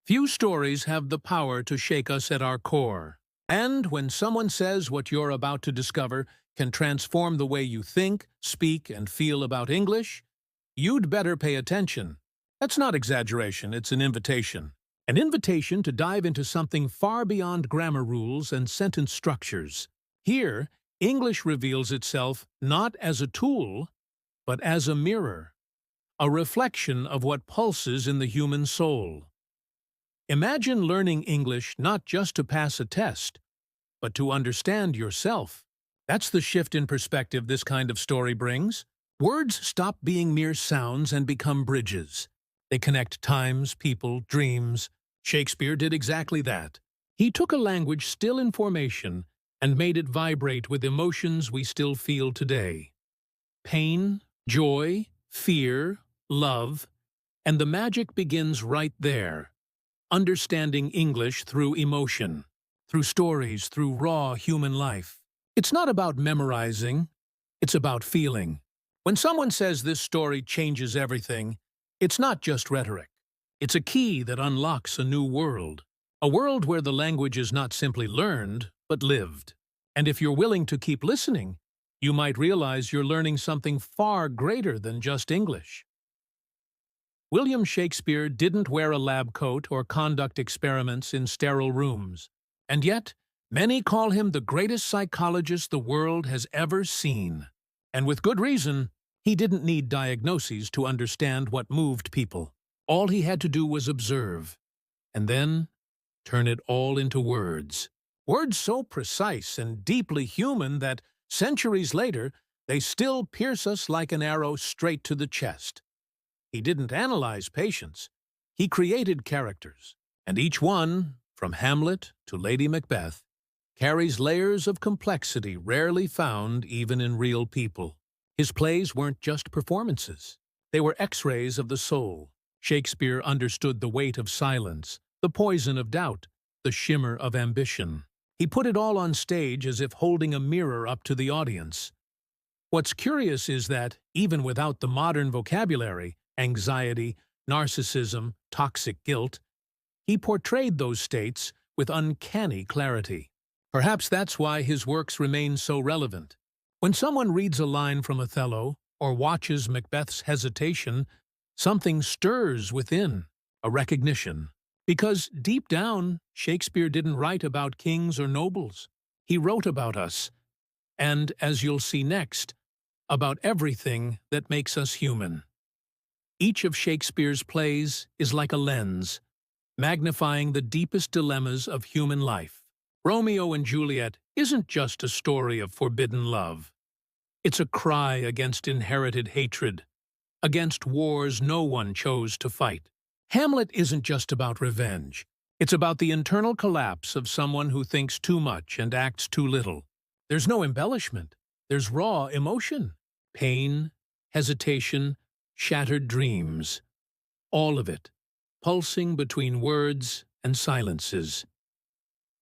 Few stories have the power to shake us at our core. And when someone says what you're about to discover can transform the way you think, speak, and feel about English, you'd better pay attention. That's not exaggeration, it's an invitation. An invitation to dive into something far beyond grammar rules and sentence structures. Here, English reveals itself not as a tool, but as a mirror, a reflection of what pulses in the human soul. Imagine learning English not just to pass a test, but to understand yourself. That's the shift in perspective this kind of story brings. Words stop being mere sounds and become bridges. They connect times, people, dreams. Shakespeare did exactly that. He took a language still in formation and made it vibrate with emotions we still feel today. Pain, joy, fear, love, and the magic begins right there. Understanding English through emotion, through stories, through raw human life. It's not about memorizing, it's about feeling. When someone says this story changes everything, it's not just rhetoric. It's a key that unlocks a new world. A world where the language is not simply learned, but lived. And if you're willing to keep listening, you might realize you're learning something far greater than just English. William Shakespeare didn't wear a lab coat or conduct experiments in sterile rooms, and yet many call him the greatest psychologist the world has ever seen. And with good reason, he didn't need diagnoses to understand what moved people. All he had to do was observe, and then turn it all into words. Words so precise and deeply human that, centuries later, they still pierce us like an arrow straight to the chest. He didn't analyze patience. He created characters, and each one, from Hamlet to Lady Macbeth, carries layers of complexity rarely found even in real people. His plays weren't just performances. They were X-rays of the soul. Shakespeare understood the weight of silence, the poison of doubt, the shimmer of ambition. He put it all on stage as if holding a mirror up to the audience. What's curious is that, even without the modern vocabulary, anxiety, narcissism, toxic guilt, he portrayed those states with uncanny clarity. Perhaps that's why his works remain so relevant. When someone reads a line from Othello or watches Macbeth's hesitation, something stirs within, a recognition. Because deep down, Shakespeare didn't write about kings or nobles. He wrote about us, and, as you'll see next, about everything that makes us human. Each of Shakespeare's plays is like a lens, magnifying the deepest dilemmas of human life. Romeo and Juliet isn't just a story of forbidden love. It's a cry against inherited hatred, against wars no one chose to fight. Hamlet isn't just about revenge. It's about the internal collapse of someone who thinks too much and acts too little. There's no embellishment. There's raw emotion, pain, hesitation, shattered dreams. All of it, pulsing between words and silences.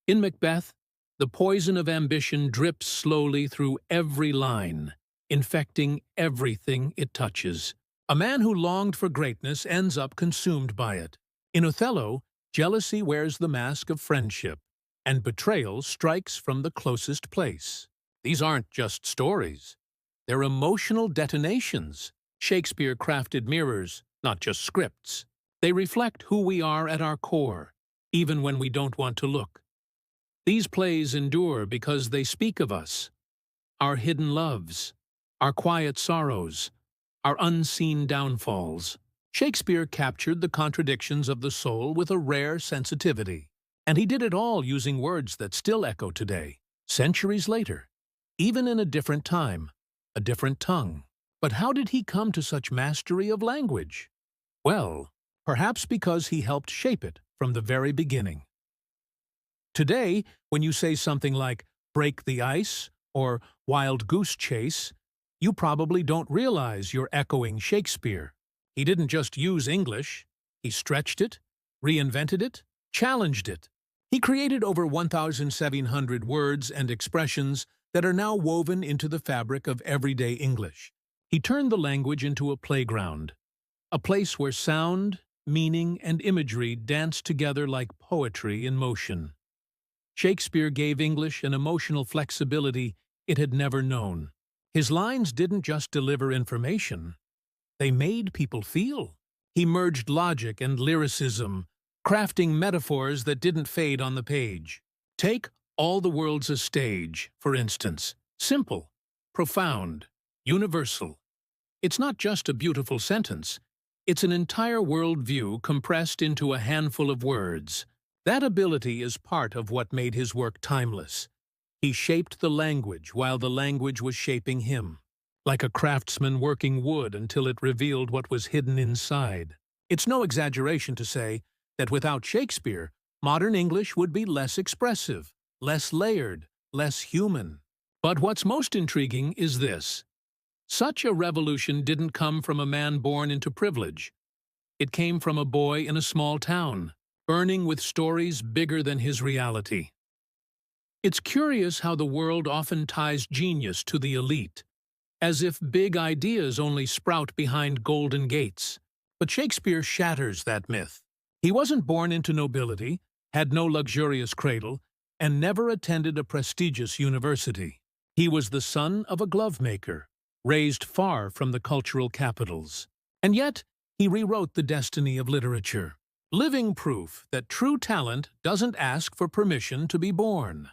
In Macbeth, the poison of ambition drips slowly through every line, infecting everything it touches. A man who longed for greatness ends up consumed by it. In Othello, jealousy wears the mask of friendship, and betrayal strikes from the closest place. These aren't just stories. They're emotional detonations. Shakespeare crafted mirrors, not just scripts. They reflect who we are at our core, even when we don't want to look. These plays endure because they speak of us, our hidden loves, our quiet sorrows, our unseen downfalls. Shakespeare captured the contradictions of the soul with a rare sensitivity, and he did it all using words that still echo today, centuries later, even in a different time, a different tongue. But how did he come to such mastery of language? Well, perhaps because he helped shape it from the very beginning. Today, when you say something like "break the ice" or "wild goose chase," you probably don't realize you're echoing Shakespeare. He didn't just use English. He stretched it, reinvented it, challenged it. He created over 1,700 words and expressions that are now woven into the fabric of everyday English. He turned the language into a playground, a place where sound, meaning, and imagery danced together like poetry in motion. Shakespeare gave English an emotional flexibility it had never known. His lines didn't just deliver information, they made people feel. He merged logic and lyricism, crafting metaphors that didn't fade on the page. Take "All the world's a stage," for instance. Simple, profound, universal. It's not just a beautiful sentence. It's an entire worldview compressed into a handful of words. That ability is part of what made his work timeless. He shaped the language while the language was shaping him, like a craftsman working wood until it revealed what was hidden inside. It's no exaggeration to say that without Shakespeare, modern English would be less expressive, less layered, less human. But what's most intriguing is this. Such a revolution didn't come from a man born into privilege. It came from a boy in a small town, burning with stories bigger than his reality. It's curious how the world often ties genius to the elite, as if big ideas only sprout behind golden gates. But Shakespeare shatters that myth. He wasn't born into nobility, had no luxurious cradle, and never attended a prestigious university. He was the son of a glovemaker, raised far from the cultural capitals. And yet, he rewrote the destiny of literature, living proof that true talent doesn't ask for permission to be born.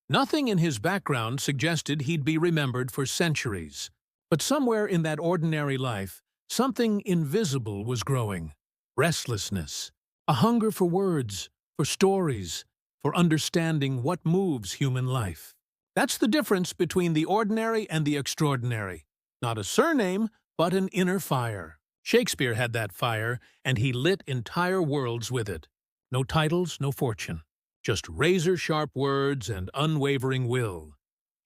Nothing in his background suggested he'd be remembered for centuries, but somewhere in that ordinary life, something invisible was growing. Restlessness, a hunger for words, for stories, for understanding what moves human life. That's the difference between the ordinary and the extraordinary. Not a surname, but an inner fire. Shakespeare had that fire, and he lit entire worlds with it. No titles, no fortune. Just razor-sharp words and unwavering will.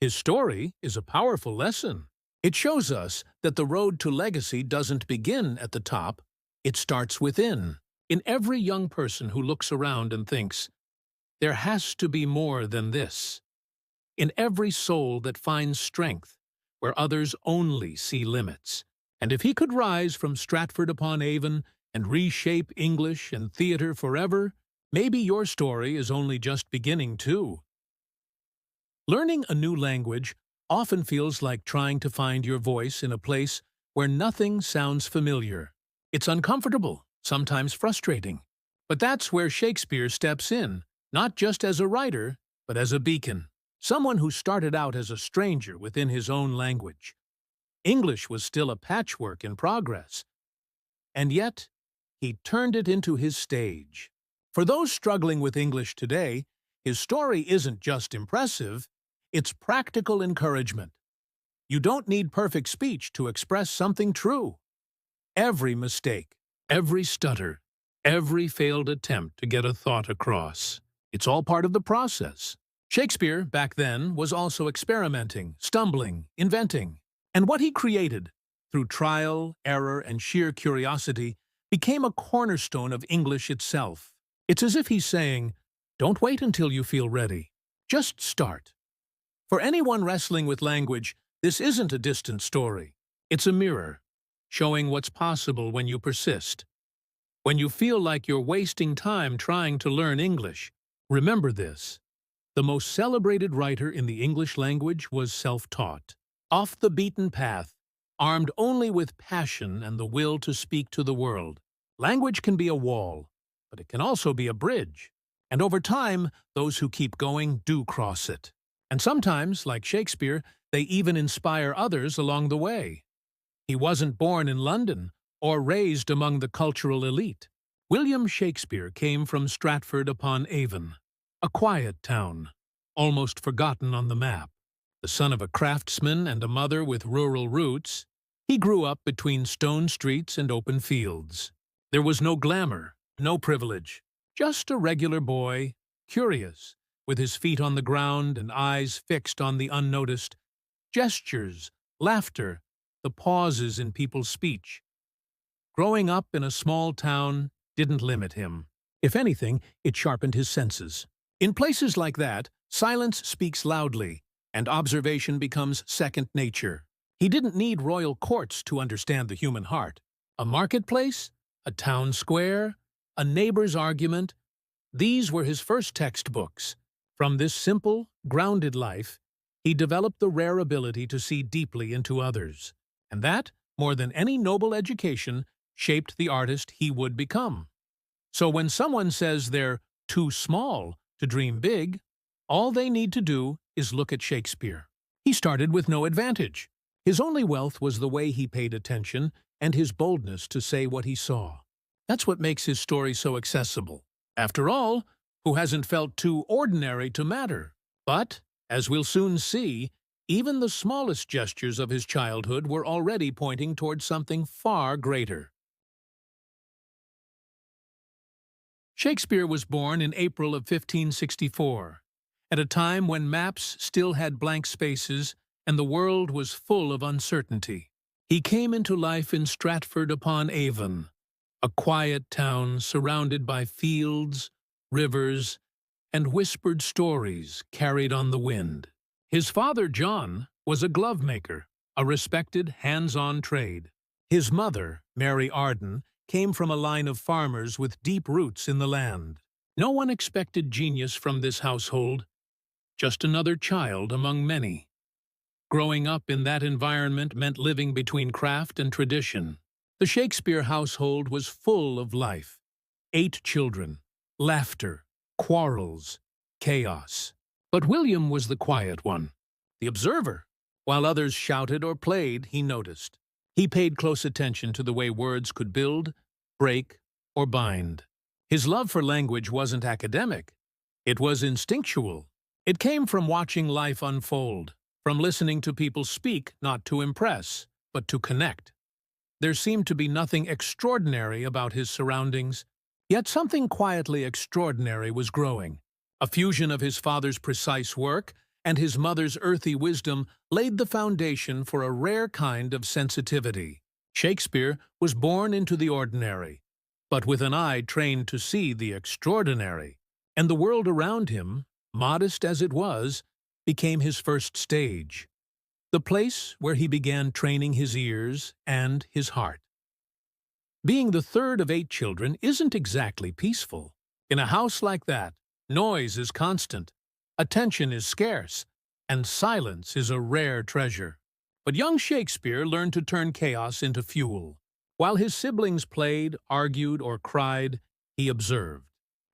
His story is a powerful lesson. It shows us that the road to legacy doesn't begin at the top, it starts within. In every young person who looks around and thinks, there has to be more than this. In every soul that finds strength, where others only see limits. And if he could rise from Stratford-upon-Avon and reshape English and theater forever, maybe your story is only just beginning too. Learning a new language often feels like trying to find your voice in a place where nothing sounds familiar. It's uncomfortable, sometimes frustrating. But that's where Shakespeare steps in, not just as a writer, but as a beacon. Someone who started out as a stranger within his own language. English was still a patchwork in progress. And yet, he turned it into his stage. For those struggling with English today, his story isn't just impressive, it's practical encouragement. You don't need perfect speech to express something true. Every mistake, every stutter, every failed attempt to get a thought across, it's all part of the process. Shakespeare, back then, was also experimenting, stumbling, inventing. And what he created, through trial, error, and sheer curiosity, became a cornerstone of English itself. It's as if he's saying, don't wait until you feel ready. Just start. For anyone wrestling with language, this isn't a distant story. It's a mirror, showing what's possible when you persist. When you feel like you're wasting time trying to learn English, remember this. The most celebrated writer in the English language was self-taught, off the beaten path, armed only with passion and the will to speak to the world. Language can be a wall, but it can also be a bridge. And over time, those who keep going do cross it. And sometimes, like Shakespeare, they even inspire others along the way. He wasn't born in London or raised among the cultural elite. William Shakespeare came from Stratford-upon-Avon, a quiet town, almost forgotten on the map. The son of a craftsman and a mother with rural roots, he grew up between stone streets and open fields. There was no glamour, no privilege, just a regular boy, curious, with his feet on the ground and eyes fixed on the unnoticed, gestures, laughter, the pauses in people's speech. Growing up in a small town didn't limit him. If anything, it sharpened his senses. In places like that, silence speaks loudly, and observation becomes second nature. He didn't need royal courts to understand the human heart. A marketplace? a town square, a neighbor's argument. These were his first textbooks. From this simple, grounded life, he developed the rare ability to see deeply into others. And that, more than any noble education, shaped the artist he would become. So when someone says they're too small to dream big, all they need to do is look at Shakespeare. He started with no advantage. His only wealth was the way he paid attention and his boldness to say what he saw. That's what makes his story so accessible. After all, who hasn't felt too ordinary to matter? But, as we'll soon see, even the smallest gestures of his childhood were already pointing towards something far greater. Shakespeare was born in April of 1564, at a time when maps still had blank spaces and the world was full of uncertainty. He came into life in Stratford-upon-Avon, a quiet town surrounded by fields, rivers, and whispered stories carried on the wind. His father, John, was a glove maker, a respected hands-on trade. His mother, Mary Arden, came from a line of farmers with deep roots in the land. No one expected genius from this household, just another child among many. Growing up in that environment meant living between craft and tradition. The Shakespeare household was full of life. 8 children, laughter, quarrels, chaos. But William was the quiet one, the observer. While others shouted or played, he noticed. He paid close attention to the way words could build, break, or bind. His love for language wasn't academic. It was instinctual. It came from watching life unfold, from listening to people speak not to impress, but to connect. There seemed to be nothing extraordinary about his surroundings, yet something quietly extraordinary was growing. A fusion of his father's precise work and his mother's earthy wisdom laid the foundation for a rare kind of sensitivity. Shakespeare was born into the ordinary, but with an eye trained to see the extraordinary, and the world around him, modest as it was, became his first stage, the place where he began training his ears and his heart. Being the third of 8 children isn't exactly peaceful. In a house like that, noise is constant, attention is scarce, and silence is a rare treasure. But young Shakespeare learned to turn chaos into fuel. While his siblings played, argued, or cried, he observed.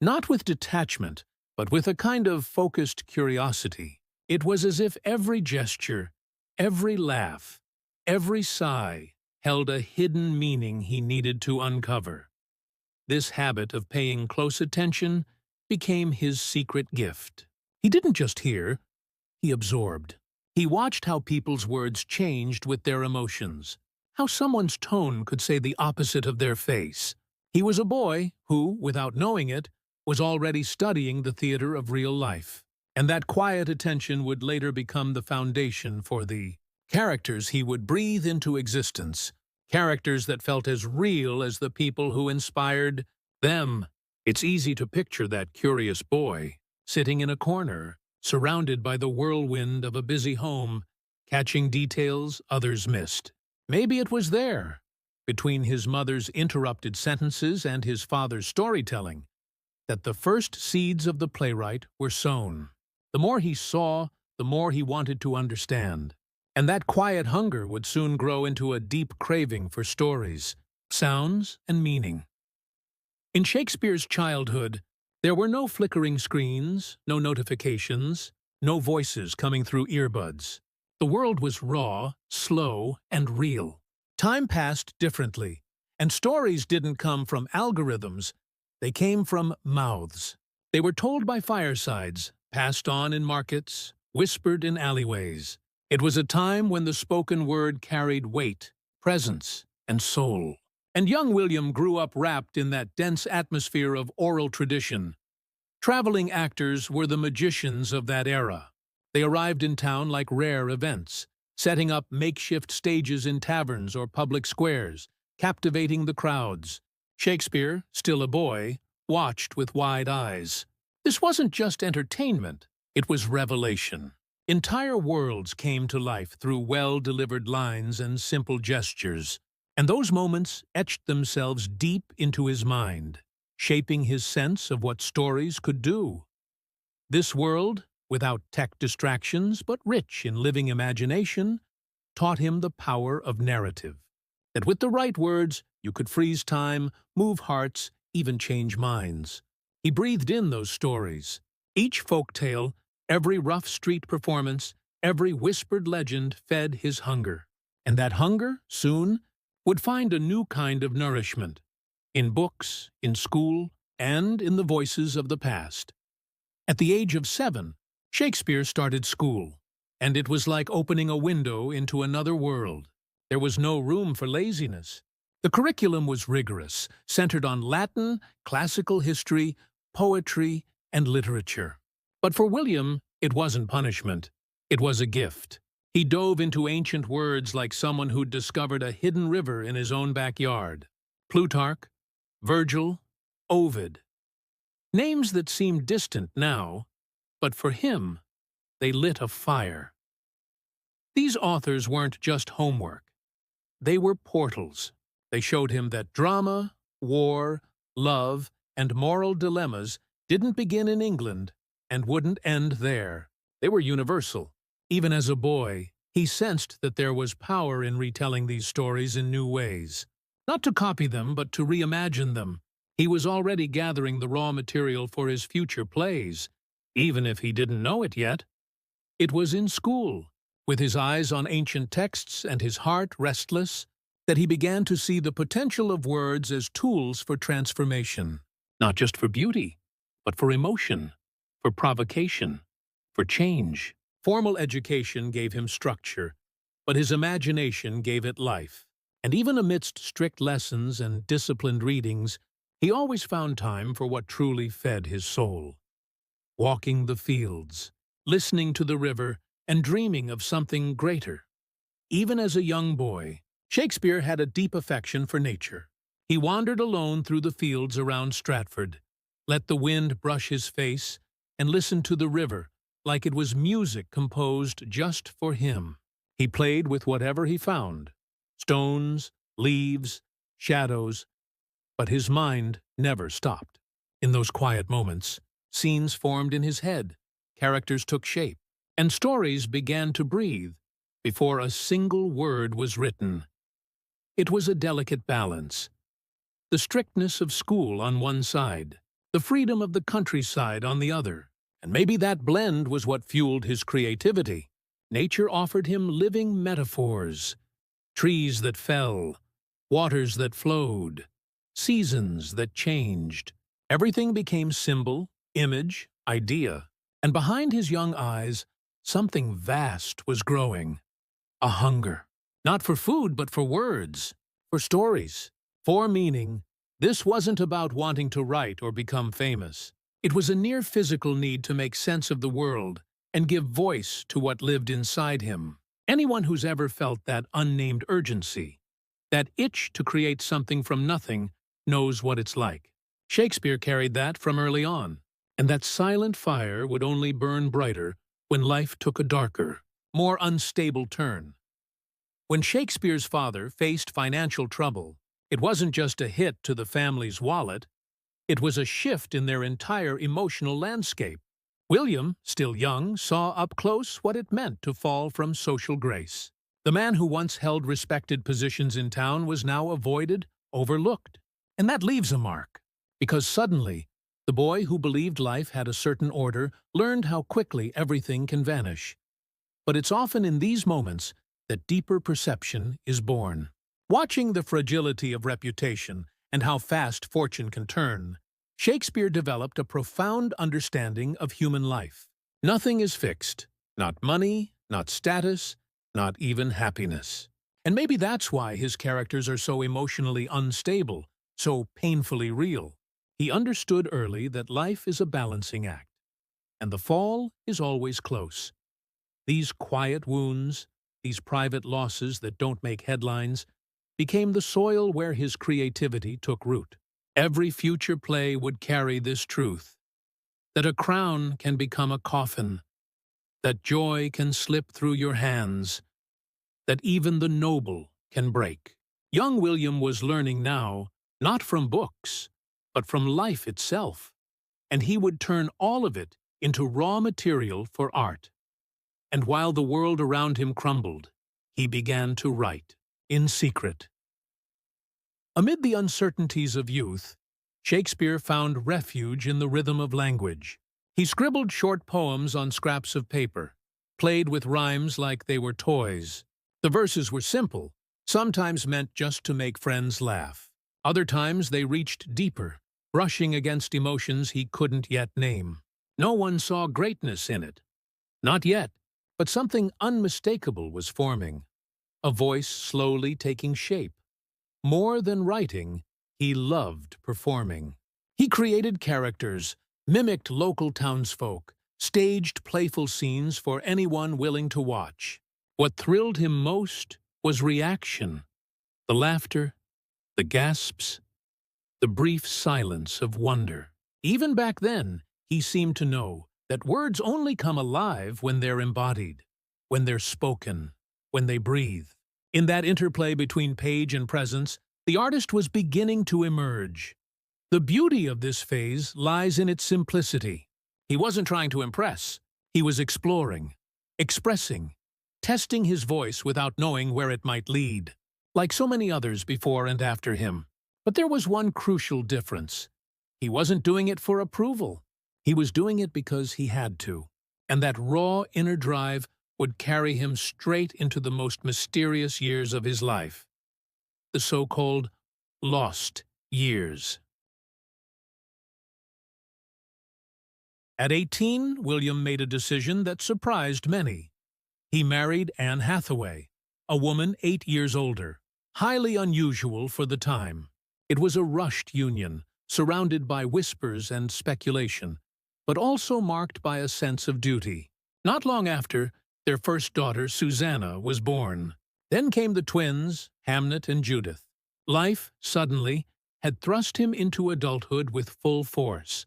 Not with detachment, but with a kind of focused curiosity. It was as if every gesture, every laugh, every sigh held a hidden meaning he needed to uncover. This habit of paying close attention became his secret gift. He didn't just hear, he absorbed. He watched how people's words changed with their emotions, how someone's tone could say the opposite of their face. He was a boy who, without knowing it, was already studying the theater of real life. And that quiet attention would later become the foundation for the characters he would breathe into existence, characters that felt as real as the people who inspired them. It's easy to picture that curious boy, sitting in a corner, surrounded by the whirlwind of a busy home, catching details others missed. Maybe it was there, between his mother's interrupted sentences and his father's storytelling, that the first seeds of the playwright were sown. The more he saw, the more he wanted to understand. And that quiet hunger would soon grow into a deep craving for stories, sounds, and meaning. In Shakespeare's childhood, there were no flickering screens, no notifications, no voices coming through earbuds. The world was raw, slow, and real. Time passed differently, and stories didn't come from algorithms. They came from mouths. They were told by firesides, passed on in markets, whispered in alleyways. It was a time when the spoken word carried weight, presence, and soul. And young William grew up wrapped in that dense atmosphere of oral tradition. Traveling actors were the magicians of that era. They arrived in town like rare events, setting up makeshift stages in taverns or public squares, captivating the crowds. Shakespeare, still a boy, watched with wide eyes. This wasn't just entertainment, it was revelation. Entire worlds came to life through well-delivered lines and simple gestures. And those moments etched themselves deep into his mind, shaping his sense of what stories could do. This world, without tech distractions but rich in living imagination, taught him the power of narrative. That with the right words, you could freeze time, move hearts, even change minds. He breathed in those stories. Each folk tale, every rough street performance, every whispered legend fed his hunger. And that hunger, soon, would find a new kind of nourishment. In books, in school, and in the voices of the past. At the age of 7, Shakespeare started school, and it was like opening a window into another world. There was no room for laziness. The curriculum was rigorous, centered on Latin, classical history, poetry, and literature. But for William, it wasn't punishment. It was a gift. He dove into ancient words like someone who'd discovered a hidden river in his own backyard. Plutarch, Virgil, Ovid. Names that seemed distant now, but for him, they lit a fire. These authors weren't just homework. They were portals. They showed him that drama, war, love, and moral dilemmas didn't begin in England and wouldn't end there. They were universal. Even as a boy, he sensed that there was power in retelling these stories in new ways. Not to copy them, but to reimagine them. He was already gathering the raw material for his future plays, even if he didn't know it yet. It was in school, with his eyes on ancient texts and his heart restless, that he began to see the potential of words as tools for transformation. Not just for beauty, but for emotion, for provocation, for change. Formal education gave him structure, but his imagination gave it life. And even amidst strict lessons and disciplined readings, he always found time for what truly fed his soul. Walking the fields, listening to the river, and dreaming of something greater. Even as a young boy, Shakespeare had a deep affection for nature. He wandered alone through the fields around Stratford, let the wind brush his face, and listened to the river like it was music composed just for him. He played with whatever he found, stones, leaves, shadows, but his mind never stopped. In those quiet moments, scenes formed in his head, characters took shape, and stories began to breathe before a single word was written. It was a delicate balance. The strictness of school on one side, the freedom of the countryside on the other, and maybe that blend was what fueled his creativity. Nature offered him living metaphors, trees that fell, waters that flowed, seasons that changed. Everything became symbol, image, idea, and behind his young eyes, something vast was growing. A hunger. Not for food, but for words, for stories, for meaning. This wasn't about wanting to write or become famous. It was a near physical need to make sense of the world and give voice to what lived inside him. Anyone who's ever felt that unnamed urgency, that itch to create something from nothing, knows what it's like. Shakespeare carried that from early on, and that silent fire would only burn brighter when life took a darker, more unstable turn. When Shakespeare's father faced financial trouble, it wasn't just a hit to the family's wallet, it was a shift in their entire emotional landscape. William, still young, saw up close what it meant to fall from social grace. The man who once held respected positions in town was now avoided, overlooked. And that leaves a mark, because suddenly, the boy who believed life had a certain order learned how quickly everything can vanish. But it's often in these moments that deeper perception is born. Watching the fragility of reputation and how fast fortune can turn, Shakespeare developed a profound understanding of human life. Nothing is fixed, not money, not status, not even happiness. And maybe that's why his characters are so emotionally unstable, so painfully real. He understood early that life is a balancing act, and the fall is always close. These quiet wounds, these private losses that don't make headlines, became the soil where his creativity took root. Every future play would carry this truth, that a crown can become a coffin, that joy can slip through your hands, that even the noble can break. Young William was learning now, not from books, but from life itself, and he would turn all of it into raw material for art. And while the world around him crumbled, he began to write, in secret. Amid the uncertainties of youth, Shakespeare found refuge in the rhythm of language. He scribbled short poems on scraps of paper, played with rhymes like they were toys. The verses were simple, sometimes meant just to make friends laugh. Other times they reached deeper, brushing against emotions he couldn't yet name. No one saw greatness in it. Not yet, but something unmistakable was forming. A voice slowly taking shape. More than writing, he loved performing. He created characters, mimicked local townsfolk, staged playful scenes for anyone willing to watch. What thrilled him most was reaction, the laughter, the gasps, the brief silence of wonder. Even back then, he seemed to know that words only come alive when they're embodied, when they're spoken, when they breathe. In that interplay between page and presence, the artist was beginning to emerge. The beauty of this phase lies in its simplicity. He wasn't trying to impress. He was exploring, expressing, testing his voice without knowing where it might lead, like so many others before and after him. But there was one crucial difference. He wasn't doing it for approval. He was doing it because he had to. And that raw inner drive would carry him straight into the most mysterious years of his life. The so-called lost years. At 18, William made a decision that surprised many. He married Anne Hathaway, a woman 8 years older, highly unusual for the time. It was a rushed union, surrounded by whispers and speculation, but also marked by a sense of duty. Not long after, their first daughter, Susanna, was born. Then came the twins, Hamnet and Judith. Life, suddenly, had thrust him into adulthood with full force.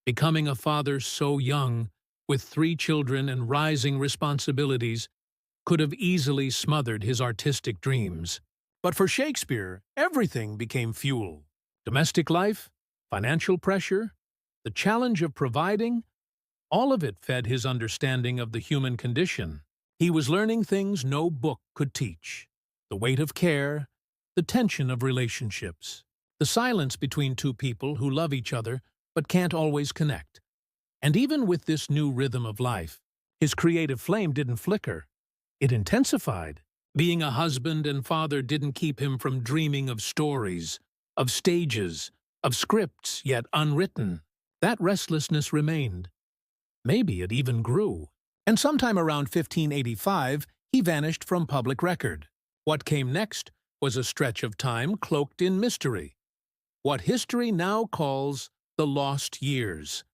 Becoming a father so young, with 3 children and rising responsibilities, could have easily smothered his artistic dreams. But for Shakespeare, everything became fuel. Domestic life, financial pressure, the challenge of providing, all of it fed his understanding of the human condition. He was learning things no book could teach. The weight of care, the tension of relationships, the silence between two people who love each other but can't always connect. And even with this new rhythm of life, his creative flame didn't flicker. It intensified. Being a husband and father didn't keep him from dreaming of stories, of stages, of scripts yet unwritten. That restlessness remained. Maybe it even grew. And sometime around 1585, he vanished from public record. What came next was a stretch of time cloaked in mystery. What history now calls the lost years.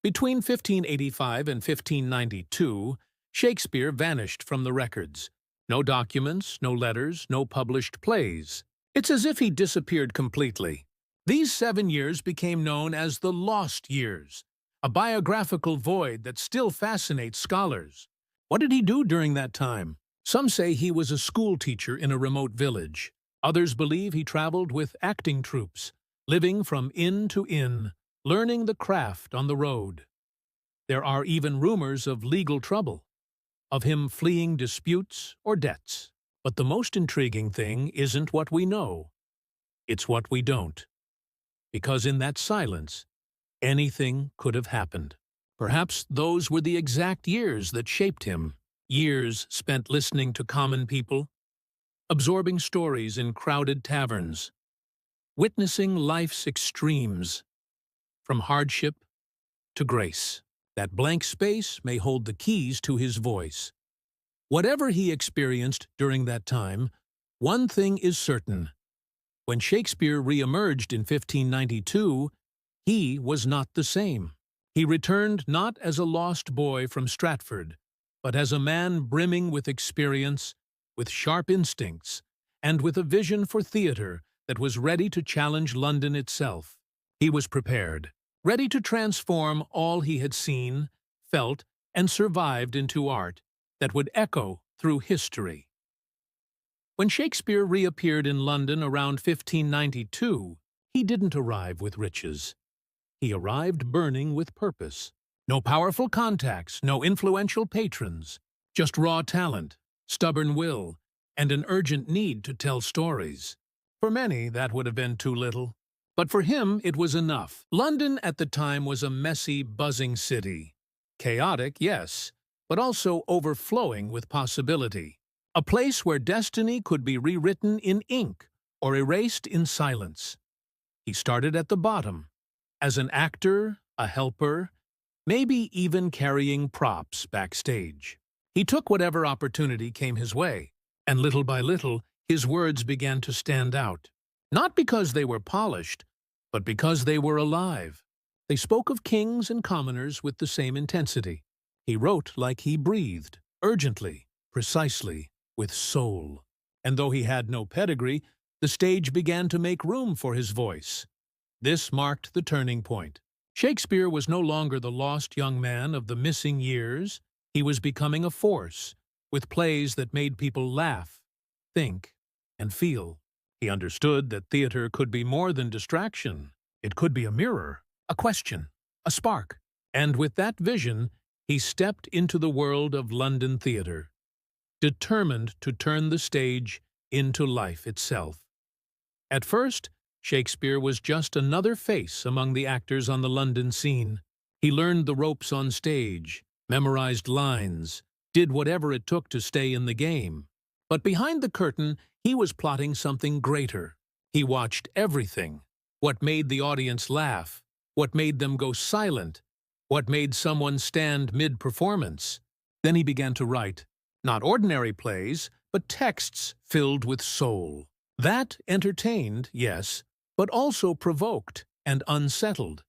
Between 1585 and 1592, Shakespeare vanished from the records. No documents, no letters, no published plays. It's as if he disappeared completely. These 7 years became known as the lost years, a biographical void that still fascinates scholars. What did he do during that time? Some say he was a school teacher in a remote village. Others believe he traveled with acting troupes, living from inn to inn, learning the craft on the road. There are even rumors of legal trouble, of him fleeing disputes or debts. But the most intriguing thing isn't what we know. It's what we don't. Because in that silence, anything could have happened. Perhaps those were the exact years that shaped him. Years spent listening to common people, absorbing stories in crowded taverns, witnessing life's extremes, from hardship to grace. That blank space may hold the keys to his voice. Whatever he experienced during that time, one thing is certain. When Shakespeare re-emerged in 1592, he was not the same. He returned not as a lost boy from Stratford, but as a man brimming with experience, with sharp instincts, and with a vision for theatre that was ready to challenge London itself. He was prepared, ready to transform all he had seen, felt, and survived into art that would echo through history. When Shakespeare reappeared in London around 1592, he didn't arrive with riches. He arrived burning with purpose. No powerful contacts, no influential patrons, just raw talent, stubborn will, and an urgent need to tell stories. For many, that would have been too little. But for him, it was enough. London at the time was a messy, buzzing city. Chaotic, yes, but also overflowing with possibility. A place where destiny could be rewritten in ink or erased in silence. He started at the bottom, as an actor, a helper, maybe even carrying props backstage. He took whatever opportunity came his way, and little by little, his words began to stand out. Not because they were polished, but because they were alive. They spoke of kings and commoners with the same intensity. He wrote like he breathed, urgently, precisely, with soul. And though he had no pedigree, the stage began to make room for his voice. This marked the turning point. Shakespeare was no longer the lost young man of the missing years. He was becoming a force, with plays that made people laugh, think, and feel. He understood that theater could be more than distraction. It could be a mirror, a question, a spark. And with that vision, he stepped into the world of London theater, determined to turn the stage into life itself. At first, Shakespeare was just another face among the actors on the London scene. He learned the ropes on stage, memorized lines, did whatever it took to stay in the game. But behind the curtain, he was plotting something greater. He watched everything. What made the audience laugh, what made them go silent, what made someone stand mid-performance. Then he began to write, not ordinary plays, but texts filled with soul. That entertained, yes, but also provoked and unsettled.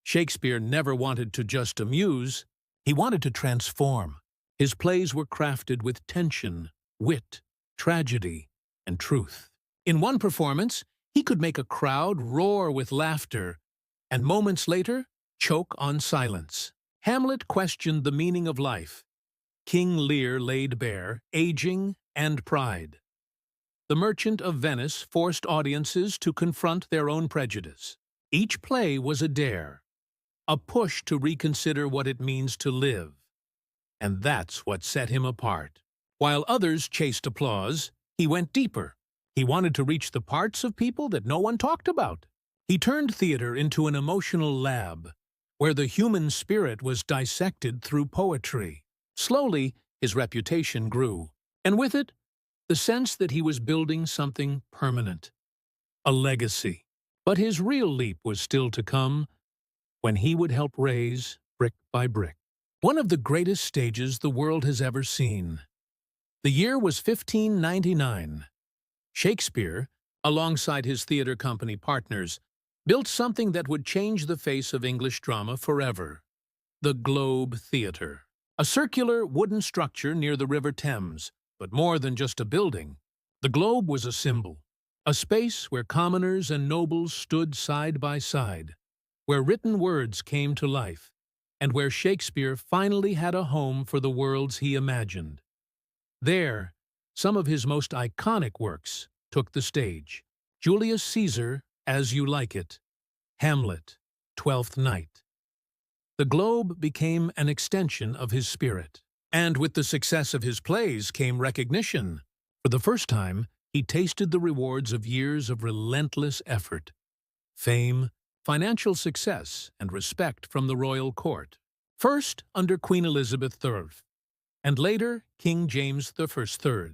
Shakespeare never wanted to just amuse, he wanted to transform. His plays were crafted with tension, wit, tragedy, and truth. In one performance, he could make a crowd roar with laughter, and moments later, choke on silence. Hamlet questioned the meaning of life. King Lear laid bare aging and pride. The Merchant of Venice forced audiences to confront their own prejudice. Each play was a dare, a push to reconsider what it means to live. And that's what set him apart. While others chased applause, he went deeper. He wanted to reach the parts of people that no one talked about. He turned theater into an emotional lab, where the human spirit was dissected through poetry. Slowly, his reputation grew, and with it, the sense that he was building something permanent, a legacy. But his real leap was still to come, when he would help raise, brick by brick, one of the greatest stages the world has ever seen. The year was 1599. Shakespeare, alongside his theater company partners, built something that would change the face of English drama forever. The Globe Theatre. A circular wooden structure near the River Thames, but more than just a building. The Globe was a symbol, a space where commoners and nobles stood side by side, where written words came to life, and where Shakespeare finally had a home for the worlds he imagined. There, some of his most iconic works took the stage. Julius Caesar, As You Like It, Hamlet, Twelfth Night. The Globe became an extension of his spirit. And with the success of his plays came recognition. For the first time, he tasted the rewards of years of relentless effort. Fame, financial success, and respect from the royal court. First under Queen Elizabeth III, and later King James I III.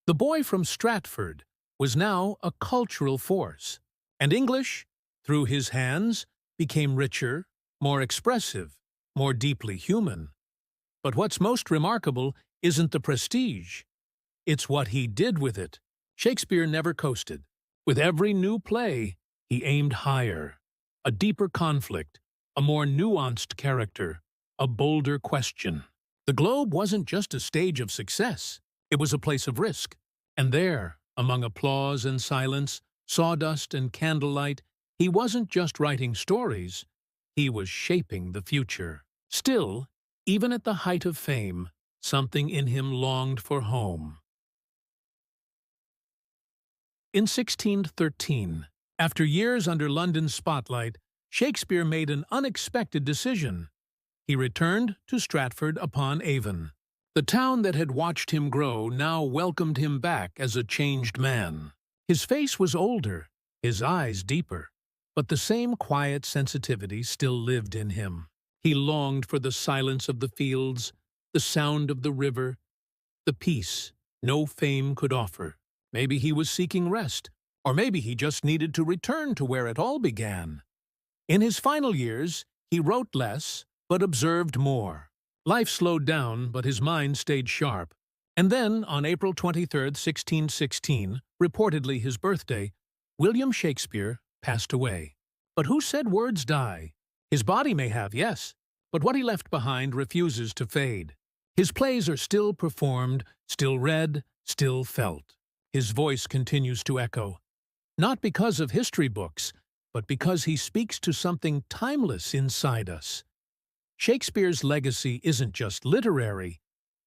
The boy from Stratford was now a cultural force, and English, through his hands, became richer, more expressive, more deeply human. But what's most remarkable isn't the prestige. It's what he did with it. Shakespeare never coasted. With every new play, he aimed higher. A deeper conflict, a more nuanced character, a bolder question. The Globe wasn't just a stage of success. It was a place of risk. And there, among applause and silence, sawdust and candlelight, he wasn't just writing stories. He was shaping the future. Still, even at the height of fame, something in him longed for home. In 1613, after years under London's spotlight, Shakespeare made an unexpected decision. He returned to Stratford-upon-Avon. The town that had watched him grow now welcomed him back as a changed man. His face was older, his eyes deeper, but the same quiet sensitivity still lived in him. He longed for the silence of the fields, the sound of the river, the peace no fame could offer. Maybe he was seeking rest, or maybe he just needed to return to where it all began. In his final years, he wrote less, but observed more. Life slowed down, but his mind stayed sharp. And then, on April 23, 1616, reportedly his birthday, William Shakespeare passed away. But who said words die? His body may have, yes, but what he left behind refuses to fade. His plays are still performed, still read, still felt. His voice continues to echo, not because of history books, but because he speaks to something timeless inside us. Shakespeare's legacy isn't just literary,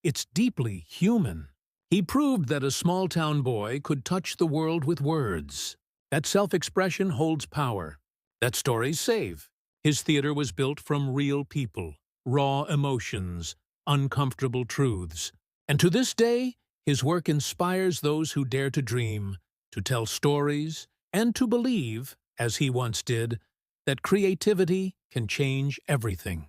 it's deeply human. He proved that a small-town boy could touch the world with words. That self-expression holds power. That stories save. His theater was built from real people, raw emotions, uncomfortable truths. And to this day, his work inspires those who dare to dream, to tell stories, and to believe, as he once did, that creativity can change everything.